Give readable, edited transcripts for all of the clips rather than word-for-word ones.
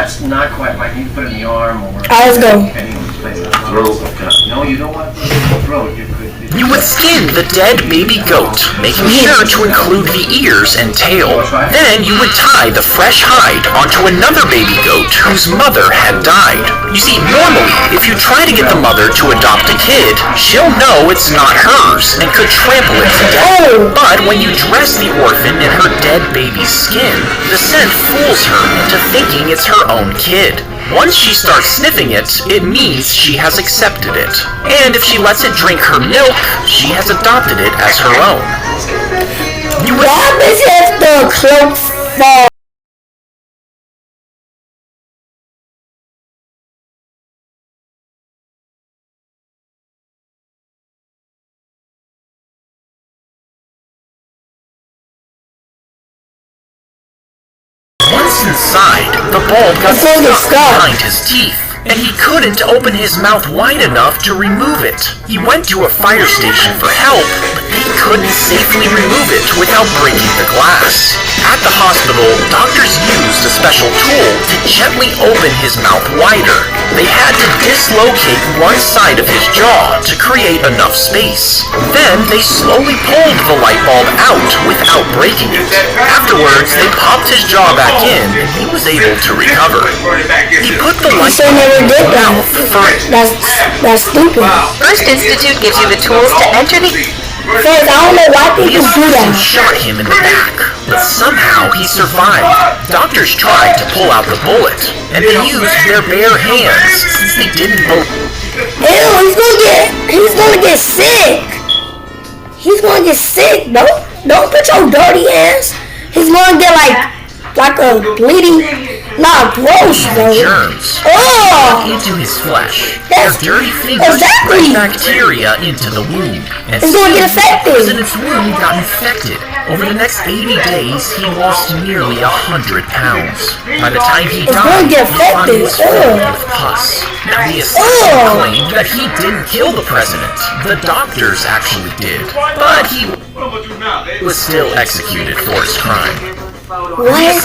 that's not quite right. You can put it in the arm or... Let's go. No, you don't want to put it in the throat. You would skin the dead baby goat, making sure to include the ears and tail. Then you would tie the fresh hide onto another baby goat whose mother had died. You see, normally, if you try to get the mother to adopt a kid, she'll know it's not hers and could trample it to death. But when you dress the orphan in her dead baby's skin, the scent fools her into thinking it's her own kid. Once she starts sniffing it, it means she has accepted it. And if she lets it drink her milk, she has adopted it as her own. What happens if the cloak falls? Once inside, the bulb got stuck behind his teeth, and he couldn't open his mouth wide enough to remove it. He went to a fire station for help, but they couldn't safely remove it without breaking the glass. At the hospital, doctors used a special tool to gently open his mouth wider. They had to dislocate one side of his jaw to create enough space. Then they slowly pulled the light bulb out without breaking it. Afterwards, they popped his jaw back in, and he was able to recover. He put the light bulb in his mouth first. That's stupid. First Institute gives you the tools to enter the... First, I don't know why people do that. Shot him in the back, but somehow he survived. Doctors tried to pull out the bullet, and they used their bare hands since they didn't believe. Ew, he's gonna get sick. He's gonna get sick. Don't put your dirty hands. He's gonna get like a bleeding, not gross, bro. Germs into his flesh. Their dirty fingers spread bacteria into the wound, and it's gonna get infected. The president's wound got infected. Over the next 80 days, he lost nearly 100 pounds. By the time he died, his body was filled with pus. Now the assassin claimed that he didn't kill the president. The doctors actually did, but he was still executed for his crime. What?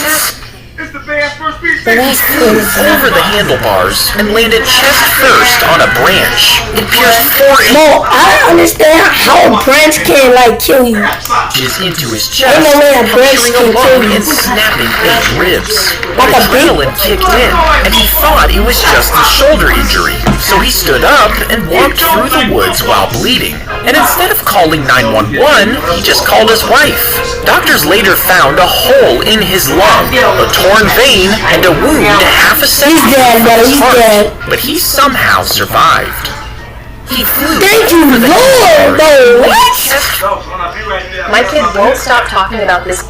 Over the handlebars and landed chest first on a branch. It pierced 4 inches. No, I don't understand how a branch can kill you. Into his chest, No way a branch puncturing a can kill lung you. and snapping 8 ribs. Like a Adrenaline kicked in, and he thought it was just a shoulder injury. So he stood up and walked through the woods while bleeding. And instead of calling 911, he just called his wife. Doctors later found a hole in his lung, a torn vein, and a wound half a centimeter from his heart. But he somehow survived. He flew. Thank you, Lord, bro. What? My kid won't stop talking about this.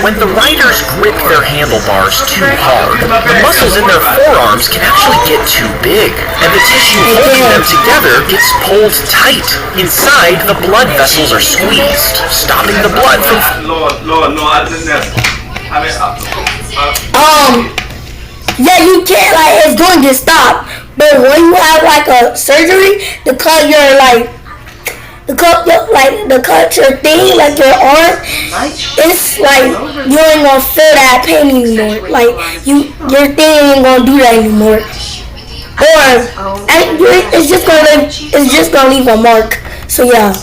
When the riders grip their handlebars too hard, the muscles in their forearms can actually get too big, and the tissue holding them together gets pulled tight. Inside, the blood vessels are squeezed, stopping the blood from... Yeah, you can't, it's going to stop. But when you have, a surgery, to cut your, to cut your thing, your arm, it's, you ain't gonna feel that pain anymore. Your thing ain't gonna do that anymore. Or, it's just gonna leave a mark. So, yeah.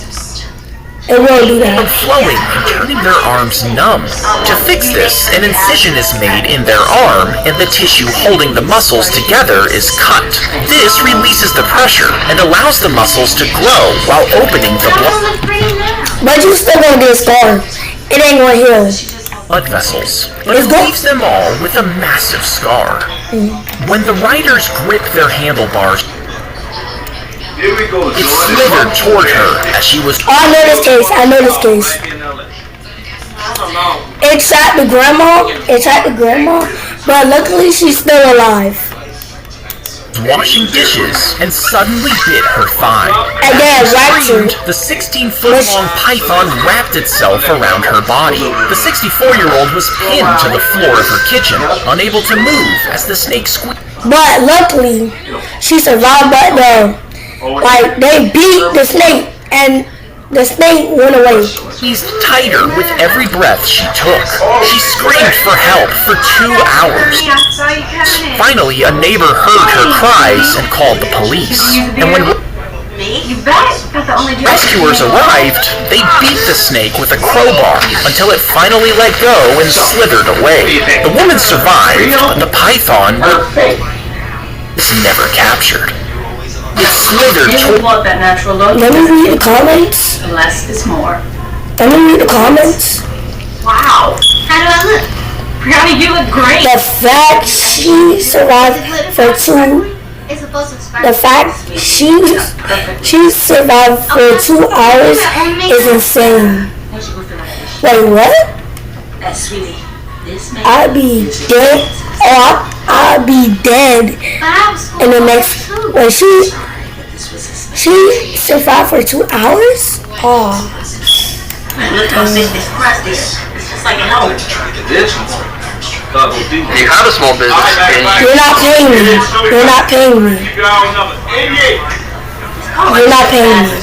It won't do that. Flowing and turning their arms numb. To fix this, an incision is made in their arm, and the tissue holding the muscles together is cut. This releases the pressure and allows the muscles to grow while opening the blood. But you still gonna get a scar. It ain't gonna heal. Blood vessels, but it leaves them all with a massive scar. When the riders grip their handlebars, it slithered toward her as she was... I know this case. It shot the grandma, but luckily she's still alive. Washing dishes and suddenly bit her thigh. And then Screamed, the 16-foot-long python wrapped itself around her body. The 64-year-old was pinned to the floor of her kitchen, unable to move as the snake squeaked. But luckily, she survived. But they beat the snake, and The snake went away. Squeezed tighter with every breath she took. She screamed for help for 2 hours. Finally, a neighbor heard her cries and called the police. And when rescuers arrived, they beat the snake with a crowbar until it finally let go and slithered away. The woman survived, but the python was never captured. It slithered toward... that natural look. Let me read the comments. Less is more. Let me read the comments. Wow. How do I look? Brianna, you look great. The fact she survived for 2 The fact she survived for 2 hours is insane. Wait, what? Sweetie, I'll be dead. Oh, I'll be dead in the next. Wait, she survived for 2 hours? Oh. Look how thick this crust is. It's just like an oak. You have a small business. You're not paying me. You're not paying me. You're not paying me.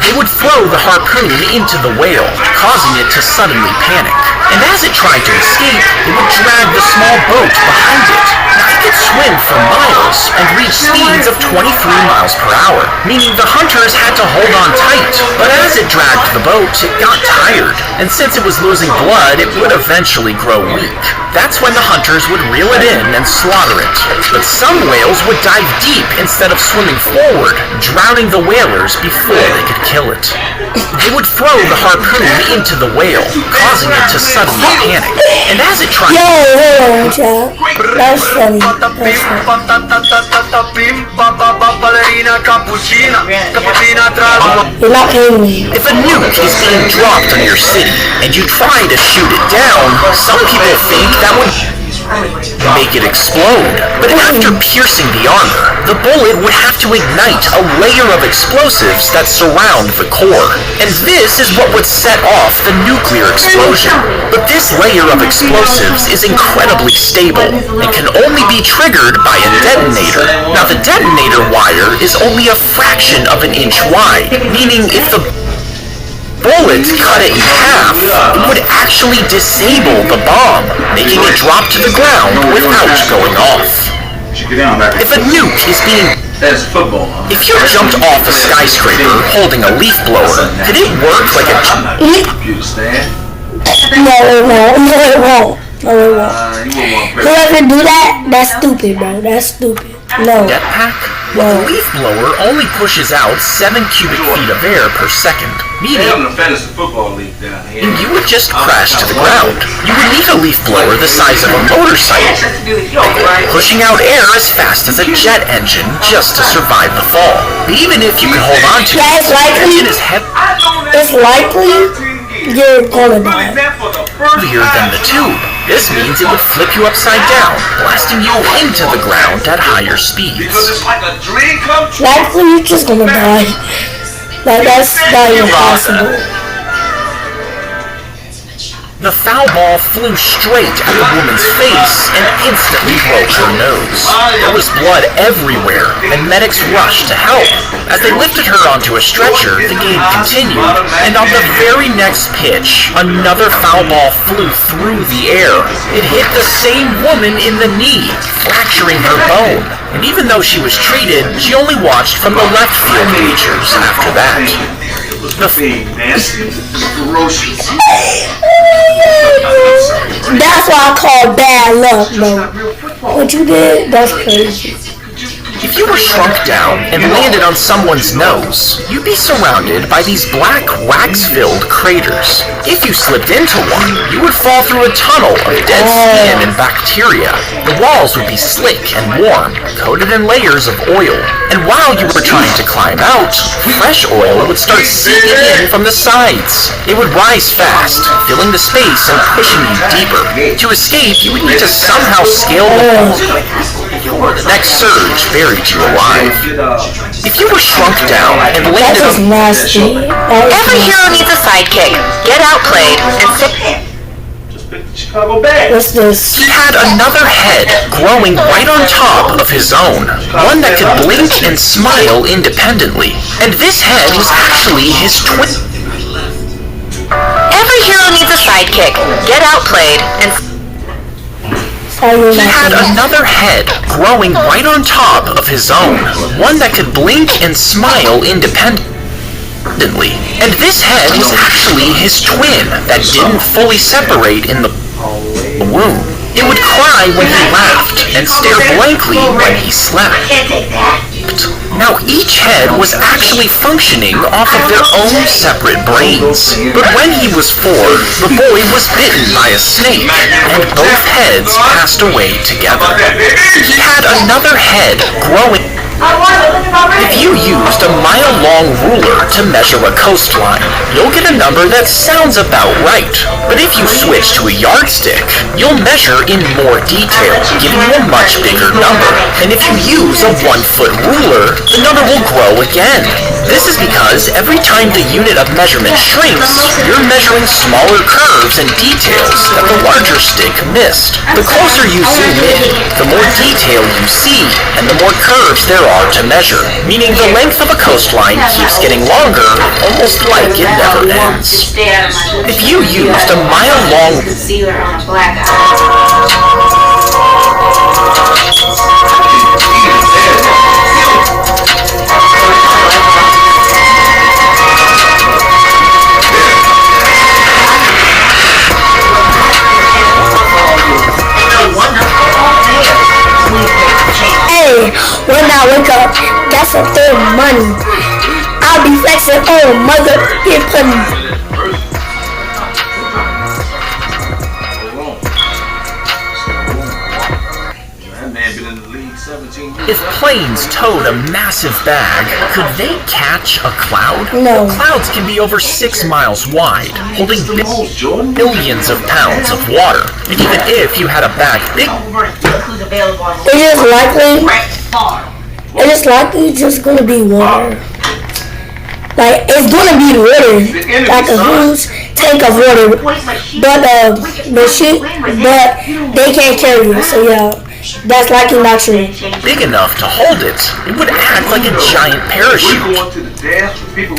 They would throw the harpoon into the whale, causing it to suddenly panic. And as it tried to escape, it would drag the small boat behind it. Now, it could swim for miles and reach speeds of 23 miles per hour, meaning the hunters had to hold on tight. But as it dragged the boat, it got tired, and since it was losing blood, it would eventually grow weak. That's when the hunters would reel it in and slaughter it. But some whales would dive deep instead of swimming forward, drowning the whalers before they could kill it. They would throw the harpoon into the whale, causing it to suddenly panic. And as it tried... Yo, hold on, child. That's funny. That's funny. You're not paying me. If a nuke is being dropped on your city and you try to shoot it down, some people think that would make it explode. But after piercing the armor, the bullet would have to ignite a layer of explosives that surround the core. And this is what would set off the nuclear explosion. But this layer of explosives is incredibly stable and can only be triggered by a detonator. Now, the detonator wire is only a fraction of an inch wide, meaning if the bullet cut it in half, it would actually disable the bomb, making it drop to the ground without going off. If a nuke is being... If you jumped off a skyscraper holding a leaf blower, could it work like a... No, it won't. No, it won't. No, it won't. Whoever do that, that's stupid, bro. That's stupid. No. Jetpack? Well, the leaf blower only pushes out 7 cubic feet of air per second, meaning you would just crash to the ground. You would need a leaf blower the size of a motorcycle, pushing out air as fast as a jet engine just to survive the fall. Even if you can hold on to it, the engine is it's likely you're gonna die. Heavier than the tube. This means it would flip you upside down, blasting you into the ground at higher speeds. Likely you're just gonna die. Like, that's not even possible. The foul ball flew straight at the woman's face and instantly broke her nose. There was blood everywhere, and medics rushed to help. As they lifted her onto a stretcher, the game continued, and on the very next pitch, another foul ball flew through the air. It hit the same woman in the knee, fracturing her bone. And even though she was treated, she only watched from the left field bleachers after that. That's why I call bad luck, bro. What you did, that's crazy. If you were shrunk down and landed on someone's nose, you'd be surrounded by these black, wax-filled craters. If you slipped into one, you would fall through a tunnel of dead skin and bacteria. The walls would be slick and warm, coated in layers of oil. And while you were trying to climb out, fresh oil would start seeping in from the sides. It would rise fast, filling the space and pushing you deeper. To escape, you would need to somehow scale the wall. The next surge buried you alive. If you were shrunk down and landed on... nasty. Every hero needs a sidekick. Get outplayed and sit... Chicago Bears. What's this? He had another head growing right on top of his own, one that could blink and smile independently. And this head was actually his twin. Every hero needs a sidekick. Get outplayed and Sorry, He had another head growing right on top of his own, one that could blink and smile independently. And this head was actually his twin that didn't fully separate in the womb. It would cry when he laughed and stare blankly when he slept. Now each head was actually functioning off of their own separate brains. But when he was 4, the boy was bitten by a snake, and both heads passed away together. He had another head growing. If you used a mile-long ruler to measure a coastline, you'll get a number that sounds about right. But if you switch to a yardstick, you'll measure in more detail, giving you a much bigger number. And if you use a 1-foot ruler, the number will grow again. This is because every time the unit of measurement shrinks, you're measuring smaller curves and details that the larger stick missed. The closer you zoom in, the more detail you see, and the more curves there are to measure, meaning the length of a coastline keeps getting longer, almost like it never ends. If you used a mile-long When I wake up, that's a third money. I'll be flexing, oh mother, get punny. If planes towed a massive bag, could they catch a cloud? No. Clouds can be over 6 miles wide, holding billions of pounds of water. And even if you had a bag big, it's likely just gonna be water. Like, it's gonna be water, like a huge tank of water, but they can't carry it, so yeah. That's likely not true. big enough to hold it, it would act like a giant parachute,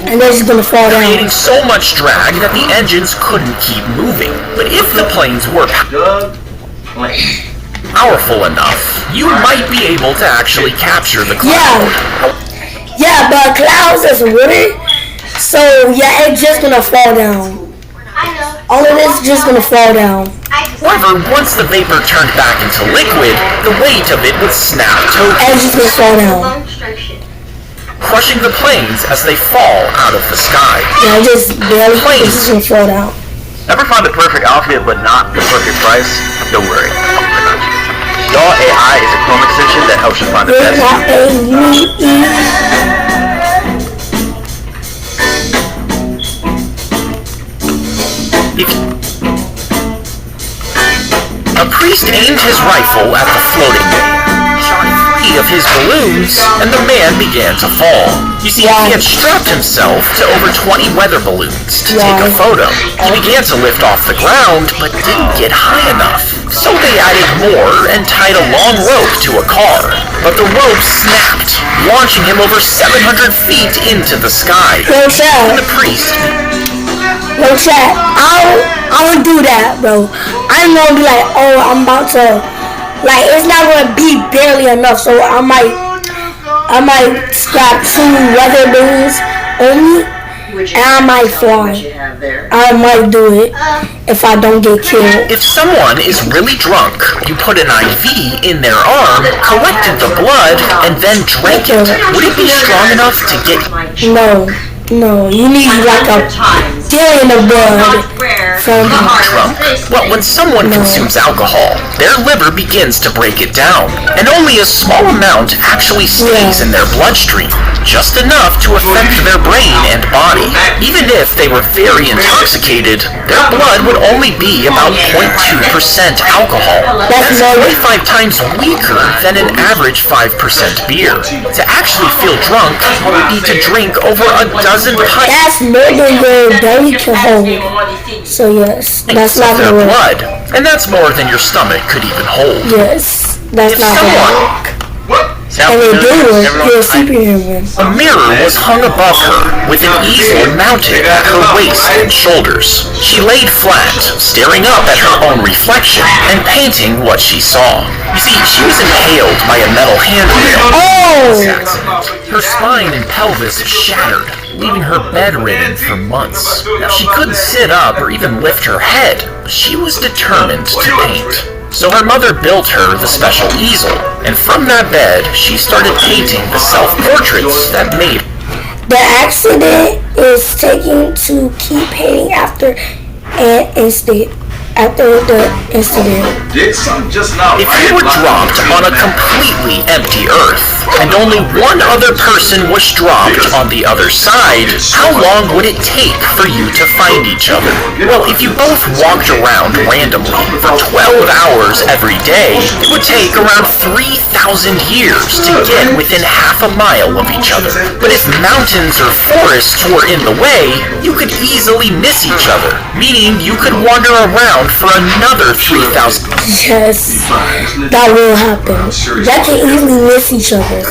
And they're just gonna fall down. creating so much drag that the engines couldn't keep moving. But if the planes were powerful enough, you might be able to actually capture the cloud. Yeah, but clouds is water, so yeah, it's just gonna fall down. All of this is just gonna fall down. However, once the vapor turned back into liquid, the weight of it would snap And it's just gonna fall down. crushing the planes as they fall out of the sky. Yeah, just barely, it's just gonna fall down. Ever find the perfect outfit but not the perfect price? Don't worry. Doll AI is a Chrome extension that helps you find the best. A priest aimed his rifle at the floating man, shot 3 of his balloons, and the man began to fall. You see, he had strapped himself to over 20 weather balloons to take a photo. He began to lift off the ground, but didn't get high enough. So they added more and tied a long rope to a car. But the rope snapped, launching him over 700 feet into the sky. And the priest... Yo, chat, I don't do that, bro. I'm gonna be like, oh, I'm about to, like, it's not gonna be barely enough, so I might scrap 2 weather balloons only, and I might fly. I might do it if I don't get killed. If someone is really drunk, you put an IV in their arm, collected the blood, and then drank it. Would it be strong enough to get... No, you need like a billion of blood from drunk? Well, when someone consumes alcohol, their liver begins to break it down, and only a small amount actually stays in their bloodstream, just enough to affect their brain and body. Even if they were very intoxicated, their blood would only be about 0.2% alcohol. That's 25 times weaker than an average 5% beer. To actually feel drunk, you would need to drink over a dozen pints. That's more than your belly can hold. So yes, that's not of their gonna work. blood, and that's more than your stomach could even hold. Yes, that's If not gonna someone- work. And it do work. You're a superhuman. A mirror was hung above her, with an easel mounted at her waist and shoulders. She laid flat, staring up at her own reflection, and painting what she saw. You see, she was impaled by a metal handrail. Oh! Her spine and pelvis shattered, leaving her bedridden for months. Now, she couldn't sit up or even lift her head, but she was determined to paint. So her mother built her the special easel, and from that bed, she started painting the self-portraits that made her. The accident is taken to keep painting after the incident. If you were dropped on a completely empty Earth, and only one other person was dropped on the other side, how long would it take for you to find each other? Well, if you both walked around randomly for 12 hours every day, it would take around 3,000 years to get within half a mile of each other. But if mountains or forests were in the way, you could easily miss each other, meaning you could wander around for another 3,000 Yes, that will happen. That can easily miss each other.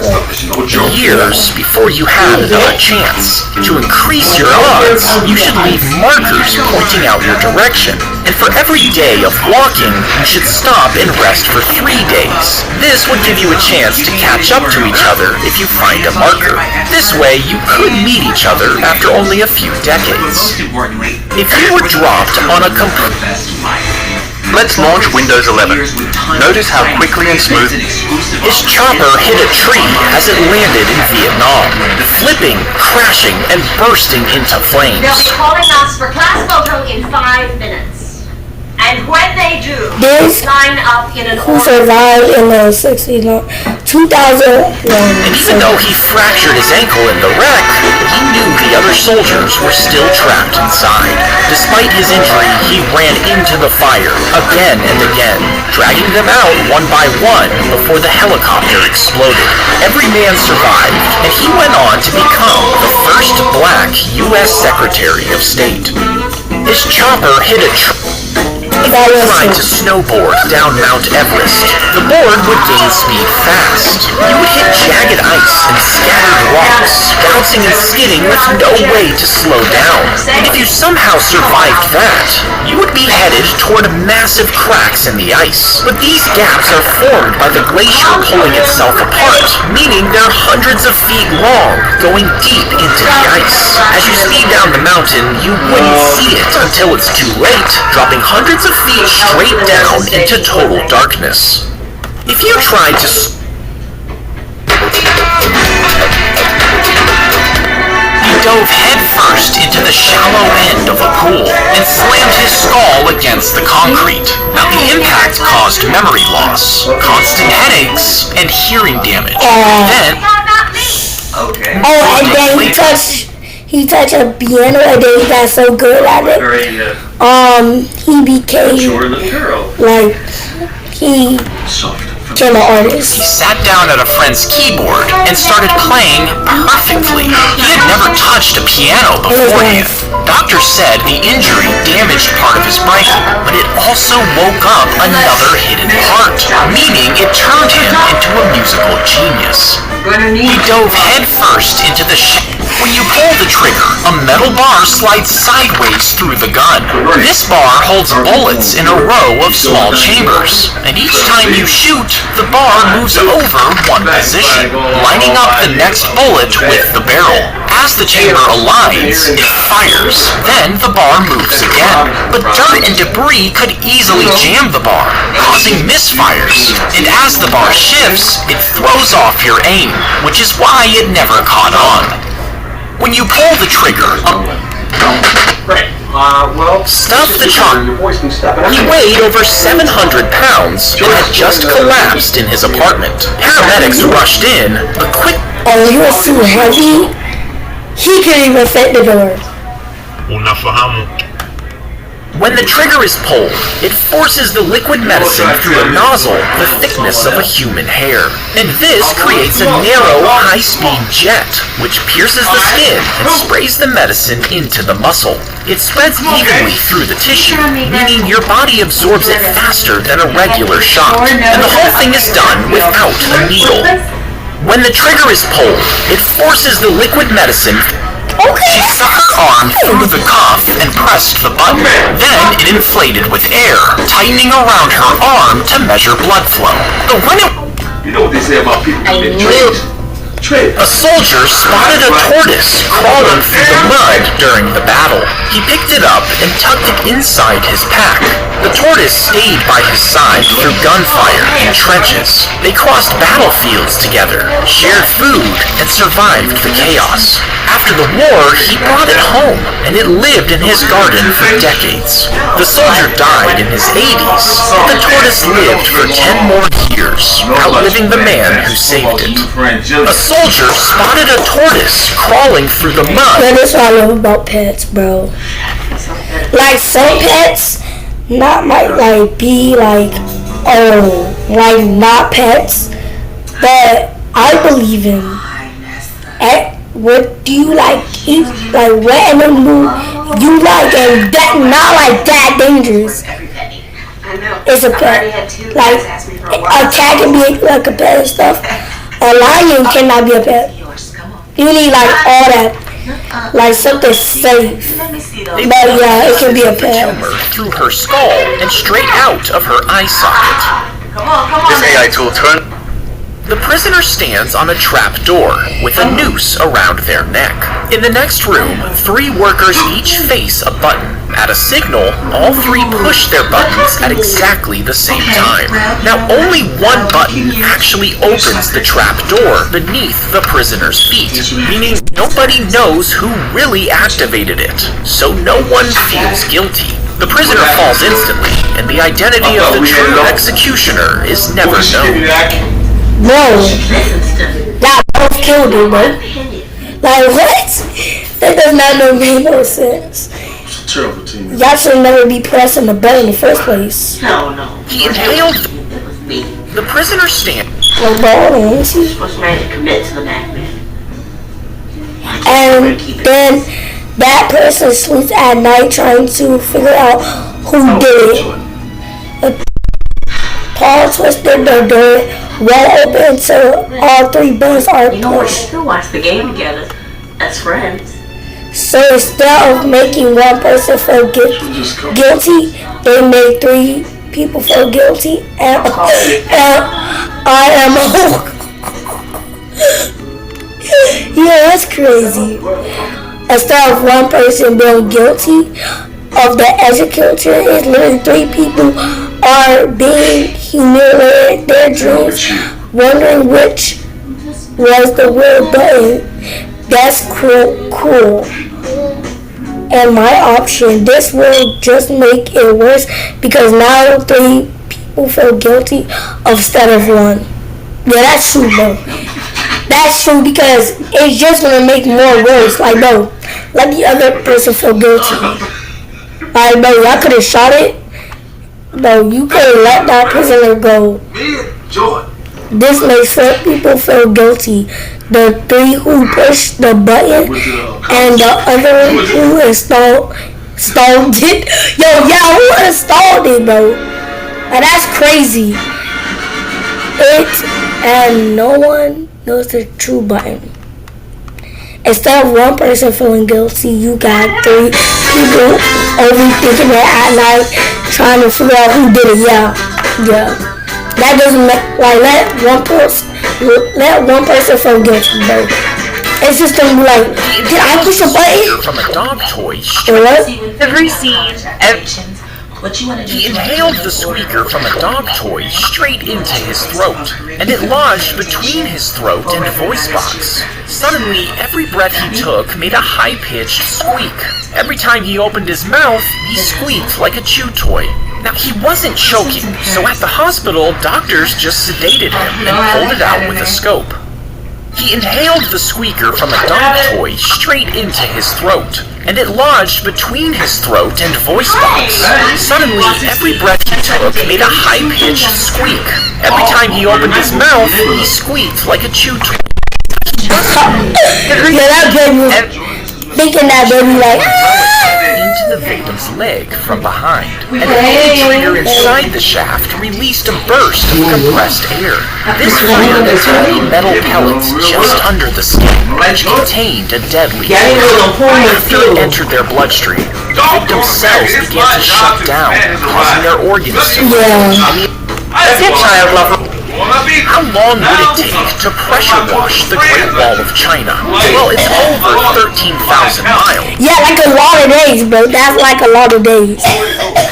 years before you have another chance. To increase your odds, you should leave markers pointing out your direction. And for every day of walking, you should stop and rest for 3 days. This would give you a chance to catch up to each other if you find a marker. This way, you could meet each other after only a few decades. If you were dropped on a Let's launch Windows 11. Notice how quickly and smooth. His chopper hit a tree as it landed in Vietnam, flipping, crashing, and bursting into flames. They'll be calling us for class photo in 5 minutes. And when they do, This line up in an who order. survived in the 2001. And even though he fractured his ankle in the wreck, he knew the other soldiers were still trapped inside. Despite his injury, he ran into the fire again and again, dragging them out one by one before the helicopter exploded. Every man survived, and he went on to become the first black U.S. Secretary of State. His chopper hit a If you tried to snowboard down Mount Everest, the board would gain speed fast. You would hit jagged ice and scattered rocks, bouncing and skidding with no way to slow down. And if you somehow survived that, you would be headed toward massive cracks in the ice. But these gaps are formed by the glacier pulling itself apart, meaning they're hundreds of feet long, going deep into the ice. As you speed down the mountain, you wouldn't see it until it's too late, dropping hundreds of feet straight down into total darkness. If you tried to he dove headfirst into the shallow end of a pool and slammed his skull against the concrete. Now the impact caused memory loss, constant headaches, and hearing damage. Then and then he touched a piano and then he got so good at it. He became like he became an artist. he sat down at a friend's keyboard and started playing perfectly. He had never touched a piano beforehand. Doctors said the injury damaged part of his brain, but it also woke up another hidden part, meaning it turned him into a musical genius. He dove headfirst into the When you pull the trigger, a metal bar slides sideways through the gun. This bar holds bullets in a row of small chambers, and each time you shoot, the bar moves over one position, lining up the next bullet with the barrel. As the chamber aligns, it fires. Then the bar moves again. But dirt and debris could easily jam the bar, causing misfires. And as the bar shifts, it throws off your aim, which is why it never caught on. When you pull the trigger, stuff the chopper. He weighed over 700 pounds and had just collapsed in his apartment. Paramedics rushed in, but quick. Oh, he was too heavy. He couldn't even fit the door. Unafahamu When the trigger is pulled, it forces the liquid medicine through a nozzle the thickness of a human hair. And this creates a narrow, high-speed jet, which pierces the skin and sprays the medicine into the muscle. It spreads evenly through the tissue, meaning your body absorbs it faster than a regular shot. And the whole thing is done without a needle. When the trigger is pulled, it forces the liquid medicine. She stuck her arm through the cuff and pressed the button. Then it inflated with air, tightening around her arm to measure blood flow. But when it... You know what they say about people that trade? A soldier spotted a tortoise crawling through the mud during the battle. He picked it up and tucked it inside his pack. The tortoise stayed by his side through gunfire and trenches. They crossed battlefields together, shared food, and survived the chaos. After the war, he brought it home, and it lived in his garden for decades. The soldier died in his 80s, but the tortoise lived for 10 more years, outliving the man who saved it. A soldier spotted a tortoise crawling through the mud. Yeah, that's what I love about pets, bro. Like, some pets might be like, oh, like not pets, but I believe in. What do you like eat? Like, what animal you like, and that not like that dangerous? It's a pet. Like, a cat can be like a pet and stuff. A lion cannot be a pet. You need like all that, like something safe. But yeah, it can be a pet. Through her skull and straight out of her eye socket. This AI tool turn. The prisoner stands on a trap door with a noose around their neck. In the next room, 3 workers each face a button. At a signal, all 3 push their buttons at exactly the same time. Now, only one button actually opens the trap door beneath the prisoner's feet, meaning nobody knows who really activated it, so no one feels guilty. The prisoner falls instantly, and the identity of the true executioner is never known. Bro, that both killed him, bro. Like, what? That does not make no sense. Terrible team. Y'all should never be pressing the button in the first place. No. He inhaled. It was me. The prisoner stands. Like, bro, let me see. Was ready to commit to the madman. And then that person sleeps at night trying to figure out who did it. Paul twisted the door well open so all 3 buttons are pushed. We'll watch the game together as friends. So instead of making one person feel guilty, they made 3 people feel guilty, and I am yeah, that's crazy. Instead of one person being guilty of the executor, it's literally 3 people are being humiliated, their dreams, wondering which was the real button. That's cool. And my option, this will just make it worse because now 3 people feel guilty instead of 1. Yeah, that's true, bro. That's true because it's just gonna make more worse. Like, bro, let the other person feel guilty. Like, bro, y'all could have shot it. Bro, you could have let that prisoner go. This makes 4 people feel guilty. The 3 who pushed the button and the other who installed it. Yo, yeah, who installed it, bro? And that's crazy. And no one knows the true button. Instead of one person feeling guilty, you got 3 people overthinking it at night, trying to figure out who did it. Yeah. That doesn't let one person feel guilty, bro. It's just gonna be like, did I push a button? From a dog toy. Every scene, He inhaled the squeaker from a dog toy straight into his throat, and it lodged between his throat and voice box. Suddenly, every breath he took made a high-pitched squeak. Every time he opened his mouth, he squeaked like a chew toy. Now, he wasn't choking, so at the hospital, doctors just sedated him and pulled it out with a scope. He inhaled the squeaker from a dog toy straight into his throat, and it lodged between his throat and voice box. Suddenly, every breath he took made a high-pitched squeak. Every time he opened his mouth, he squeaked like a chew toy. Yeah, that baby was thinking that baby like. Into the victim's leg from behind, and the trigger inside the shaft released a burst of compressed air. This fired the tiny metal pellets just under the skin, which contained a deadly poison. After it entered their bloodstream, the victim's cells began to shut down, causing their organs to fail. That's it, child lover. How long would it take to pressure wash the Great Wall of China? Well, it's over 13,000 miles. Yeah, like a lot of days, bro. That's like a lot of days.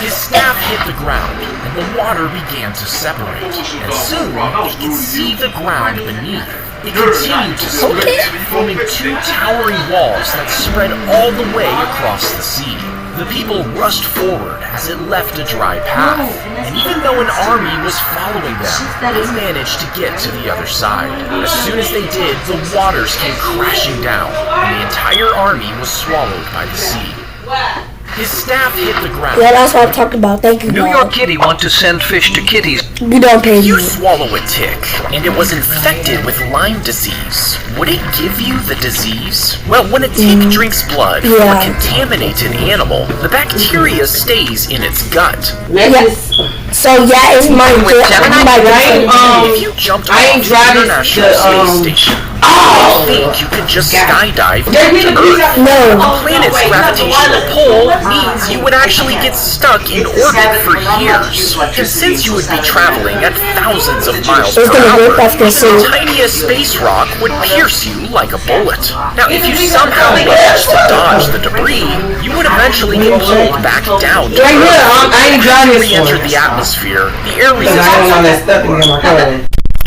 His staff hit the ground, and the water began to separate. And soon, he could see the ground beneath. It continued to split, forming two towering walls that spread all the way across the sea. The people rushed forward as it left a dry path, and even though an army was following them, they managed to get to the other side. As soon as they did, the waters came crashing down, and the entire army was swallowed by the sea. His staff hit the ground. Yeah, that's what I'm talking about. Thank you, New God. York Kitty want to send fish to kitties. You don't pay me. You swallow a tick, and it was infected with Lyme disease. Would it give you the disease? Well, when a tick drinks blood from a contaminated animal, the bacteria stays in its gut. Yeah. So yeah, it's my If you jumped off the International Space Station, you think you could just skydive down to Earth? No. The planet's gravitational pull means you would actually get stuck in orbit for years. And since you would be traveling at thousands of miles per hour, the tiniest space rock would pierce you like a bullet. Now, if you somehow managed to dodge the debris, you would eventually get pulled back down to Earth. Re-entered the atmosphere, the air resistance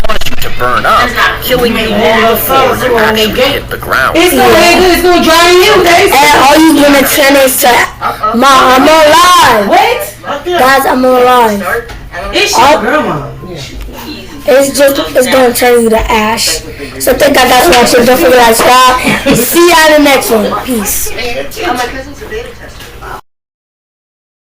caused you to burn up, killing you long before you actually hit the ground. And all you gonna turn is to I'm alive. Guys, I'm alive. It's gonna turn you to ash. So thank God that's watching. Don't forget to subscribe. See you on the next one. Peace. Oh, my cousin's a beta tester.